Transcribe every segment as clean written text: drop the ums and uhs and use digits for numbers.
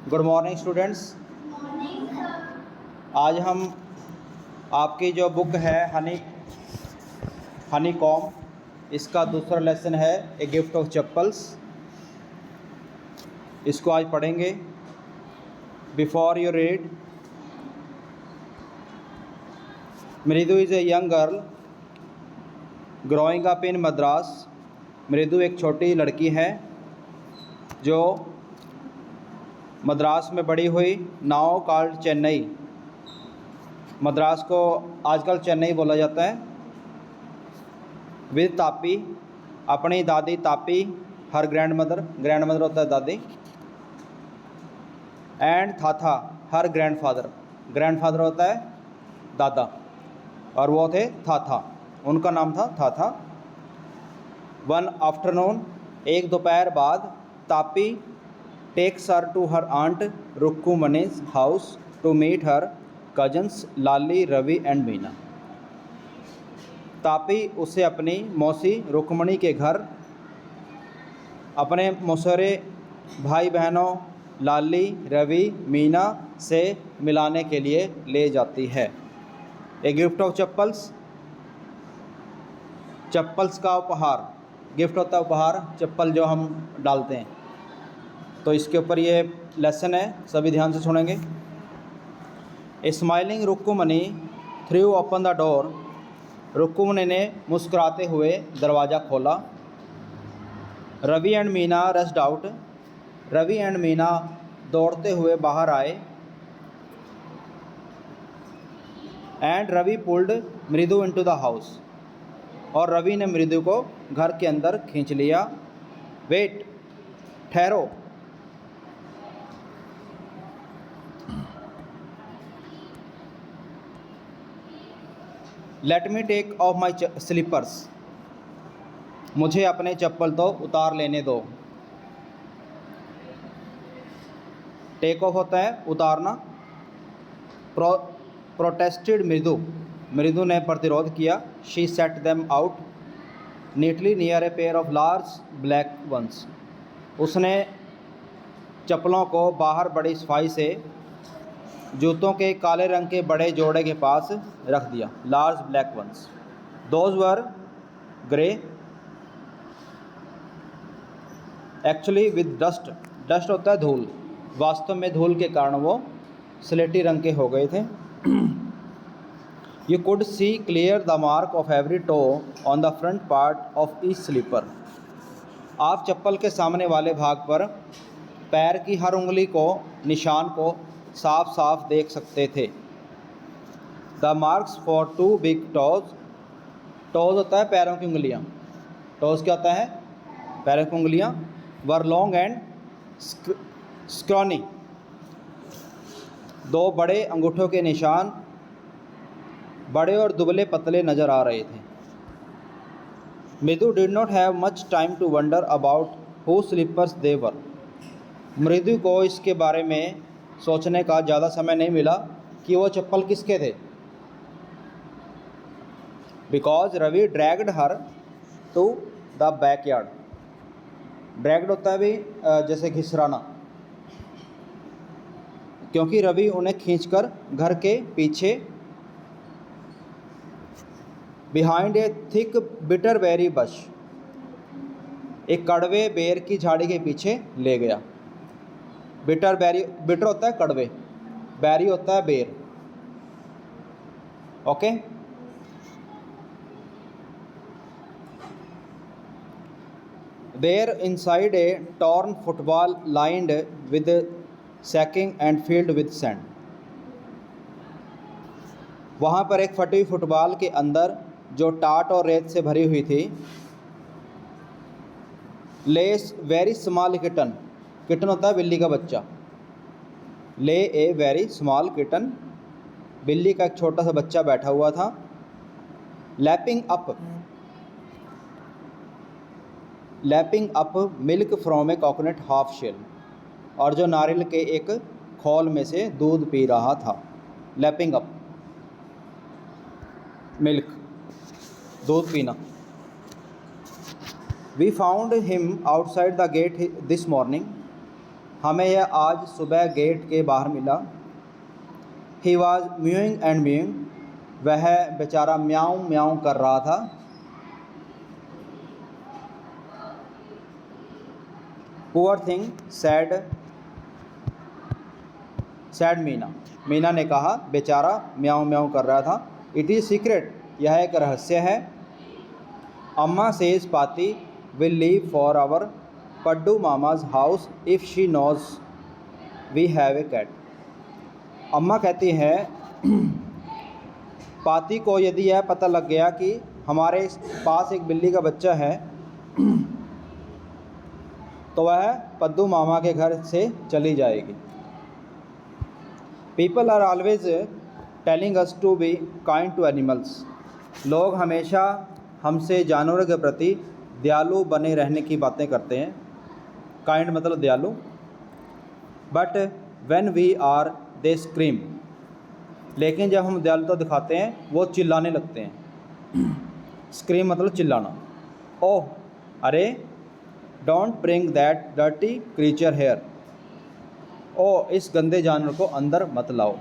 Good morning students. आज हम आपकी जो बुक है हनी कॉम, इसका दूसरा लेसन है ए गिफ्ट ऑफ चप्पल्स। इसको आज पढ़ेंगे। बिफोर यू रीड, मृदु is a young girl growing up in Madras. मृदु एक छोटी लड़की है जो मद्रास में बड़ी हुई। नाउ कॉल्ड चेन्नई, मद्रास को आजकल चेन्नई बोला जाता है। विद तापी, अपनी दादी तापी, हर ग्रैंड मदर होता है दादी। एंड थाथा, हर ग्रैंडफादर होता है दादा, और वो थे थाथा, उनका नाम था थाथा। वन आफ्टरनून, एक दोपहर बाद, Tapi takes her to her aunt Rukkumani's house to meet her cousins Lali, Ravi and Meena. Tapi उसे अपनी मौसी रुक्मणी के घर अपने मौसेरे भाई बहनों लाली, रवि, मीना से मिलाने के लिए ले जाती है। A gift of chappals, chappals का उपहार। गिफ्ट होता है उपहार, चप्पल जो हम डालते हैं। तो इसके ऊपर ये लेसन है, सभी ध्यान से सुनेंगे। A smiling Rukkumani threw open the door, Rukkumani ने मुस्कुराते हुए दरवाज़ा खोला। Ravi and Meena rushed out, Ravi and Meena दौड़ते हुए बाहर आए। And Ravi pulled Mridu into the house, और रवि ने मृदु को घर के अंदर खींच लिया। वेट, ठहरो। Let me take off my slippers, मुझे अपने चप्पल तो उतार लेने दो। टेक ऑफ होता है उतारना। प्रोटेस्टेड मृदु ने प्रतिरोध किया। She set them out neatly near a pair of large black ones, उसने चप्पलों को बाहर बड़ी सफाई से जूतों के काले रंग के बड़े जोड़े के पास रख दिया। Large black ones, those were grey actually with dust, dust होता है धूल, वास्तव में धूल के कारण वो स्लेटी रंग के हो गए थे। You could see clear the mark of every toe on the front part of each slipper, आप चप्पल के सामने वाले भाग पर पैर की हर उंगली को, निशान को साफ साफ देख सकते थे। The marks for two big toes, toes होता है पैरों की उंगलियां, टोज क्या होता है, पैरों की उंगलियां। वर लॉन्ग एंड स्क्रॉनी, दो बड़े अंगूठों के निशान बड़े और दुबले पतले नज़र आ रहे थे। Mridu did not have much time to wonder about who slippers they were, Mridu को इसके बारे में सोचने का ज़्यादा समय नहीं मिला कि वो चप्पल किसके थे। Because Ravi dragged her to the backyard, dragged होता है भी जैसे घिसराना, क्योंकि रवि उन्हें खींचकर घर के पीछे behind a thick bitter berry bush, एक कड़वे बेर की झाड़ी के पीछे ले गया। बिटर बेरी, बिटर होता है कड़वे, बेरी होता है बेर। Okay, there inside a torn football lined with sacking and filled with sand, वहाँ पर एक फटी हुई फुटबॉल के अंदर जो टाट और रेत से भरी हुई थी। Less very small kitten, kitten होता है बिल्ली का बच्चा। ले ए वेरी स्मॉल किटन, बिल्ली का एक छोटा सा बच्चा बैठा हुआ था। Lapping up milk from a coconut half shell, और जो नारियल के एक खोल में से दूध पी रहा था। लैपिंग अप, मिल्क, दूध पीना। We found him outside the gate this morning, हमें यह आज सुबह गेट के बाहर मिला। He was mewing and mewing, वह बेचारा म्याऊं म्याऊं कर रहा था। Poor thing said Meena, Meena ने कहा बेचारा म्याऊं म्याऊं कर रहा था। इट इज़ सीक्रेट, यह एक रहस्य है। Amma says Paati will leave for our Paddu Mama's house if she knows we have a cat. अम्मा कहती है पाती को यदि यह पता लग गया कि हमारे पास एक बिल्ली का बच्चा है तो वह पद्दू मामा के घर से चली जाएगी। People are always telling us to be kind to animals. लोग हमेशा हमसे जानवरों के प्रति दयालु बने रहने की बातें करते हैं। काइंड मतलब दयालु। But when we are they scream, लेकिन जब हम दयालुता दिखाते हैं वो चिल्लाने लगते हैं। स्क्रीम मतलब चिल्लाना। ओह अरे, don't bring that dirty creature here, ओ इस गंदे जानवर को अंदर मत लाओ।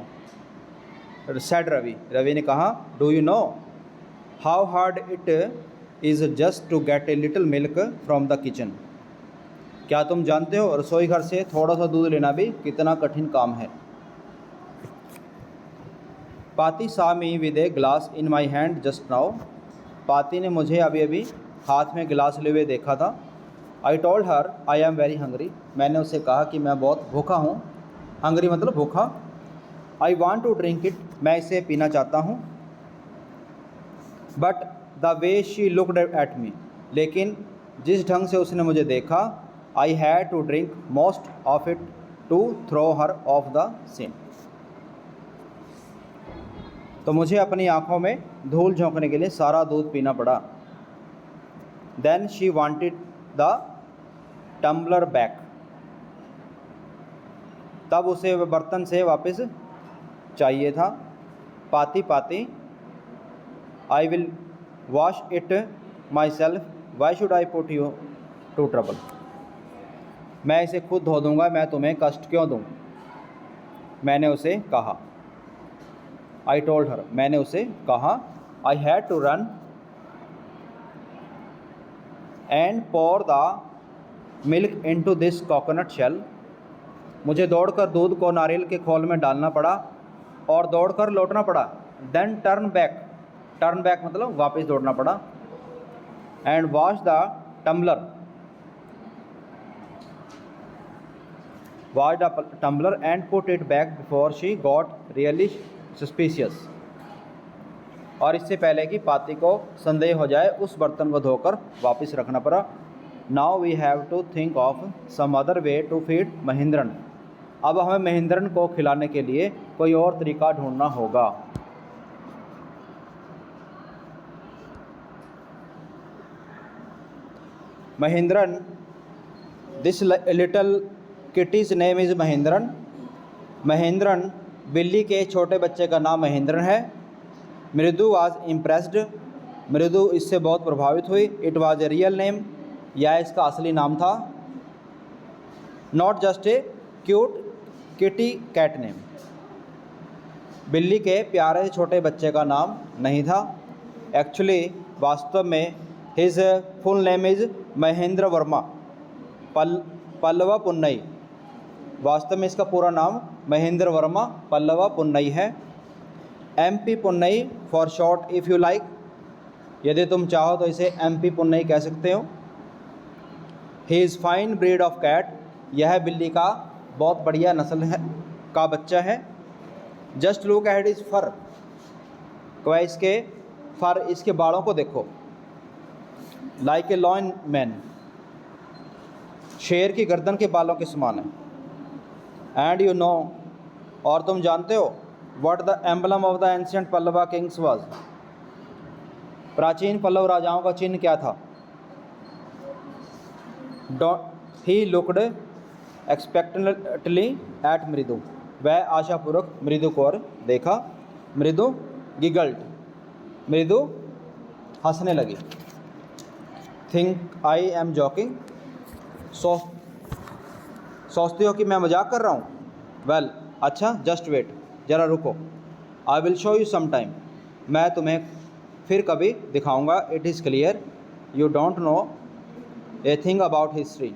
सेड रवि, रवि ने कहा do you know how hard it is just to get a little milk from the kitchen. क्या तुम जानते हो रसोई घर से थोड़ा सा दूध लेना भी कितना कठिन काम है। पाती सा me with a glass in my hand just now, पाती ने मुझे अभी अभी हाथ में गिलास लिए हुए देखा था। I told her I am very hungry, मैंने उसे कहा कि मैं बहुत भूखा हूँ। हंग्री मतलब भूखा। I want to drink it, मैं इसे पीना चाहता हूँ। But the way she looked at me, लेकिन जिस ढंग से उसने मुझे देखा, I had to drink most of it to throw her off the scene, तो मुझे अपनी आँखों में धूल झोंकने के लिए सारा दूध पीना पड़ा। Then she wanted the tumbler back, तब उसे वह बर्तन से वापस चाहिए था। पाती पाती I will wash it myself, why should I put you to trouble, मैं इसे खुद धो दूँगा, मैं तुम्हें कष्ट क्यों दूँ, मैंने उसे कहा। आई टोल्ड हर, मैंने उसे कहा। I had to run and pour the milk into this coconut shell, मुझे दौड़कर दूध को नारियल के खोल में डालना पड़ा और दौड़कर लौटना पड़ा। देन टर्न बैक मतलब वापस दौड़ना पड़ा। And wash the tumbler and put it back before she got really suspicious, और इससे पहले कि पाती को संदेह हो जाए उस बर्तन को धोकर वापस रखना पड़ा। Now we have to think of some other way to feed Mahendran, अब हमें महेंद्रन को खिलाने के लिए कोई और तरीका ढूंढना होगा। Mahendran, this little kitty's name is Mahendran, Mahendran बिल्ली के छोटे बच्चे का नाम महेंद्रन है। मृदु वाज इम्प्रेस्ड, मृदु इससे बहुत प्रभावित हुई। It was a real name, यह इसका असली नाम था। Not just a cute kitty cat name, बिल्ली के प्यारे छोटे बच्चे का नाम नहीं था। एक्चुअली वास्तव में his full name is Mahendra Varma Pallava Punnai, वास्तव में इसका पूरा नाम महेंद्र वर्मा पल्लवा पुन्नई है। MP पुन्नई for short if you like, यदि तुम चाहो तो इसे MP पुन्नई कह सकते हो। He is fine breed of cat, यह बिल्ली का बहुत बढ़िया नस्ल है का बच्चा है। जस्ट लुक एट हिज फर, तो इसके फर, इसके बालों को देखो। लाइक ए लॉयन मैन, शेर की गर्दन के बालों के समान है। एंड यू नो, और तुम जानते हो, what the emblem of the ancient Pallava Kings was, प्राचीन पल्लव राजाओं का चिन्ह क्या था। ही लुक्ड एक्सपेक्टेंटली एट मृदु, वह आशापूर्वक मृदु को और देखा। मृदु गिगल्ड, मृदु हंसने लगी। थिंक आई एम जॉकिंग, सोचती हो कि मैं मजाक कर रहा हूँ? वेल अच्छा, जस्ट वेट, ज़रा रुको। I will show you some time, मैं तुम्हें फिर कभी दिखाऊंगा। It is clear you don't know a thing about history,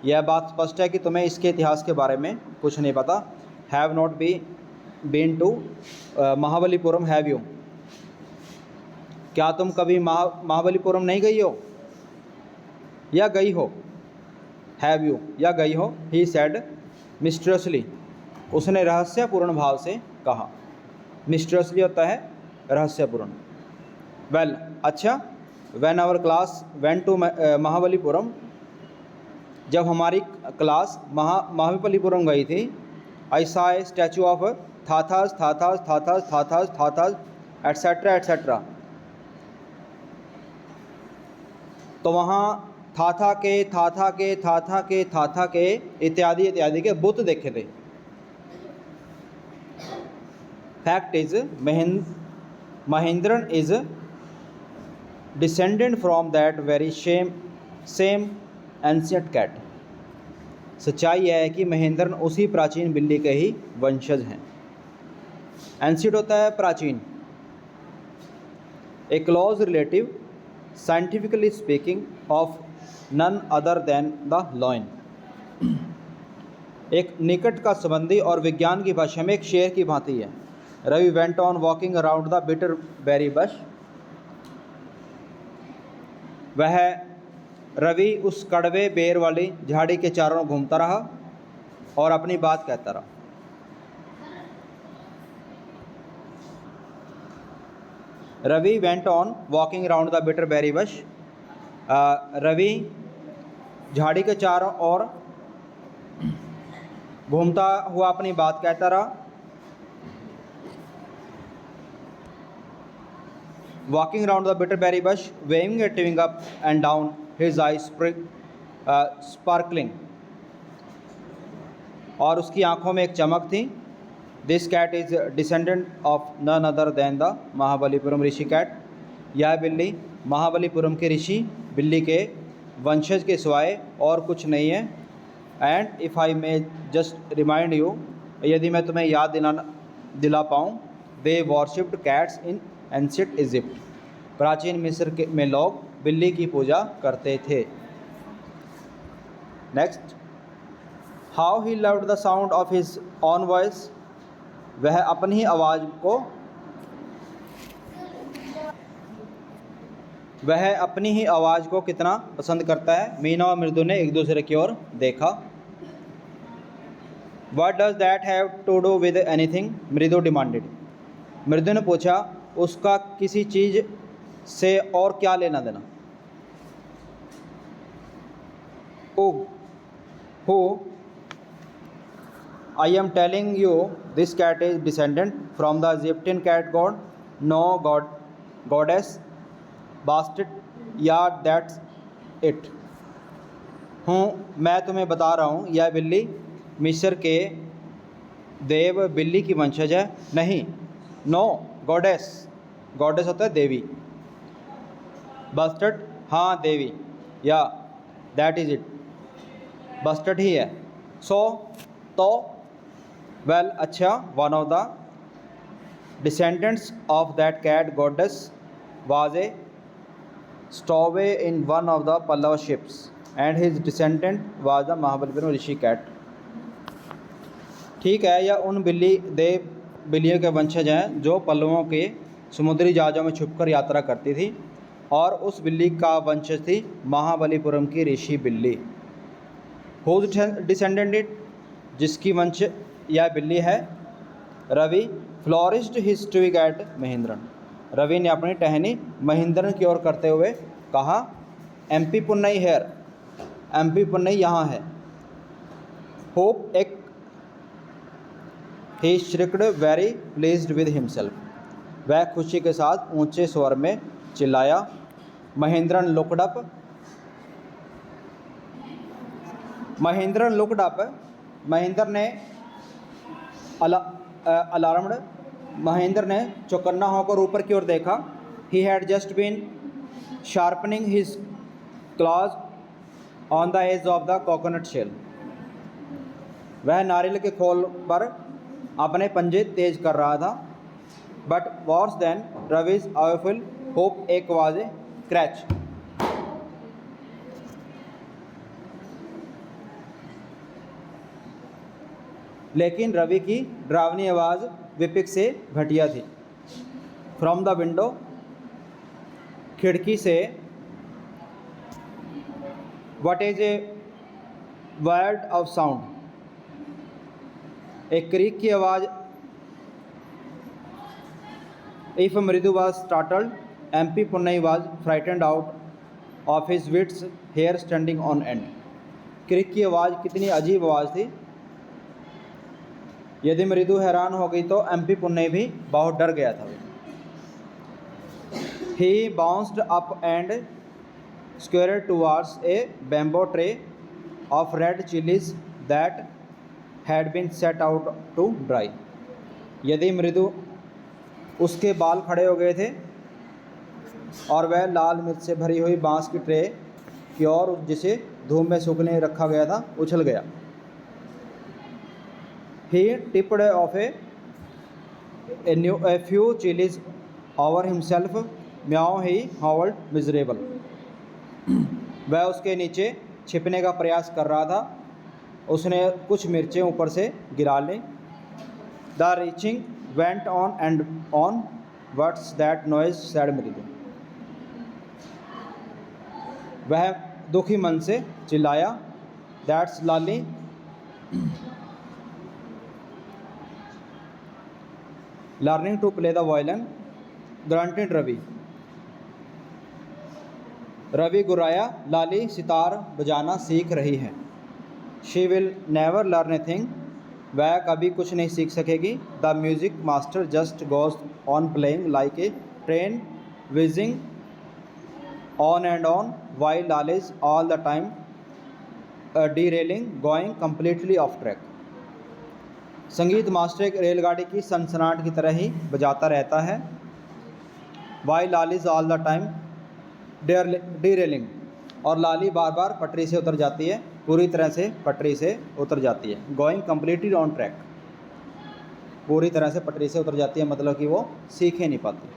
यह बात स्पष्ट है कि तुम्हें इसके इतिहास के बारे में कुछ नहीं पता। Have not been to Mahabalipuram have you, क्या तुम कभी महाबलीपुरम नहीं गई हो या गई हो? हैव यू या गई हो? ही सेड मिस्टीरियसली, उसने रहस्यपूर्ण भाव से कहा। मिस्टीरियसली होता है रहस्यपूर्ण। वेल अच्छा, when our class went to Mahabalipuram, जब हमारी क्लास महाबलीपुरम गई थी, I saw a statue of थाथास थाथास थाथास थाथास थाथास एट्सेट्रा एट्सेट्रा, तो वहाँ थाथा के थाथा के थाथा के थाथा के इत्यादि इत्यादि के बुत देखे थे। Fact is Mahendran is descendant from that very same ancient cat, सच्चाई यह है कि महेंद्रन उसी प्राचीन बिल्ली के ही वंशज हैं। एंशिएंट होता है प्राचीन। A close relative scientifically speaking of none other than the lion, एक निकट का संबंधी और विज्ञान की भाषा में एक शेर की भांति है। Ravi went on walking around the bitter berry bush, वह रवि उस कड़वे बेर वाली झाड़ी के चारों ओर घूमता रहा और अपनी बात कहता रहा। Ravi went on walking around the bitter berry bush, Ravi झाड़ी के चारों ओर घूमता हुआ अपनी बात कहता रहा। Walking around the bitter berry bush, waving a twig up and down, his eye sparkling, और उसकी आंखों में एक चमक थी। This cat is descendant of none other than the Mahabalipuram Rishi cat, यह बिल्ली महाबलीपुरम के ऋषि बिल्ली के वंशज के सिवाय और कुछ नहीं है। And if I may just remind you, यदि मैं तुम्हें याद दिला पाऊँ, दे वॉरशिप्ड कैट्स इन एंशिएंट इजिप्ट, प्राचीन मिस्र में लोग बिल्ली की पूजा करते थे। Next, how he loved the sound of his on voice, वह अपनी ही आवाज़ को कितना पसंद करता है। मीना और मृदु ने एक दूसरे की ओर देखा। What does that have to do with anything? मृदु डिमांडेड, मृदु ने पूछा, उसका किसी चीज़ से और क्या लेना देना। Who I am telling you this cat is descendant from the Egyptian cat god, no goddess, bastard, yeah that's it। मैं तुम्हें बता रहा हूँ, यह बिल्ली मिस्र के देव बिल्ली की वंशज है। नहीं, नो गॉडेस, गॉडेस होता है देवी। बस्टर्ड, हाँ देवी, yeah that is it, Bastet ही है। सो तो वेल अच्छा, one of the descendants of that cat goddess was a stowaway in one of the Pallava ships and his descendant was the Mahabalipuram Rishi cat. ठीक है, यह उन बिल्लियों के वंशज हैं जो पल्लवों के समुद्री जहाज़ों में छुपकर यात्रा करती थी, और उस बिल्ली का वंशज थी महाबलीपुरम की ऋषि बिल्ली। हुज डिसेंडेंट इट, जिसकी वंश यह बिल्ली है। Ravi flourished his twig at Mahendran, Ravi ने अपनी टहनी महेंद्रन की ओर करते हुए कहा, MP Punnai here, MP Punnai यहाँ है। होप एक he shrieked very pleased with himself, वह खुशी के साथ ऊंचे स्वर में चिल्लाया। महेंद्रन लुक्ड अप, महेंद्र ने अलार्म्ड, महेंद्र ने चौकन्ना होकर ऊपर की ओर देखा। He had just been sharpening his claws on the edge of the coconut shell, वह नारियल के खोल पर अपने पंजे तेज कर रहा था। But worse than Ravi's awful hope एक आवाज क्रैच। लेकिन रवि की डरावनी आवाज़ विपिक से घटिया थी। फ्रॉम द विंडो, खिड़की से, what is a word of sound, एक क्रीक की आवाज़। If Mridu was startled, MP Punnai was frightened out of his wits, hair standing on end. Creak की आवाज़ कितनी अजीब आवाज़ थी। यदि मृदु हैरान हो गई तो एमपी पुन्नई भी बहुत डर गया था। He bounced up and scurried towards a bamboo tray of red chillies that had been set out to dry. यदि मृदु, उसके बाल खड़े हो गए थे और वह लाल मिर्च से भरी हुई बांस की ट्रे की ओर, जिसे धूप में सूखने रखा गया था, उछल गया। He tipped off a few chilies over himself. Meow, he howled miserable. वह उसके नीचे छिपने का प्रयास कर रहा था। उसने कुछ मिर्चें ऊपर से गिरा लीं। The reaching went on and on. What's that noise? said मृदु। वह दुखी मन से चिल्लाया। That's Lali. Learning to play the violin, grunted Ravi. Ravi गुर्राया, लाली सितार बजाना सीख रही है। She will never learn a thing, वह कभी कुछ नहीं सीख सकेगी। The music master just goes on playing like a train whizzing on and on, while Lal is all the time derailing, going completely off track. संगीत master एक रेलगाड़ी की सनसनाहट की तरह ही बजाता रहता है। Why Lali is all the time derailing, और लाली बार बार पटरी से उतर जाती है, पूरी तरह से पटरी से उतर जाती है। गोइंग कम्प्लीटली ऑन ट्रैक, पूरी तरह से पटरी से उतर जाती है मतलब कि वो सीख ही नहीं पाती।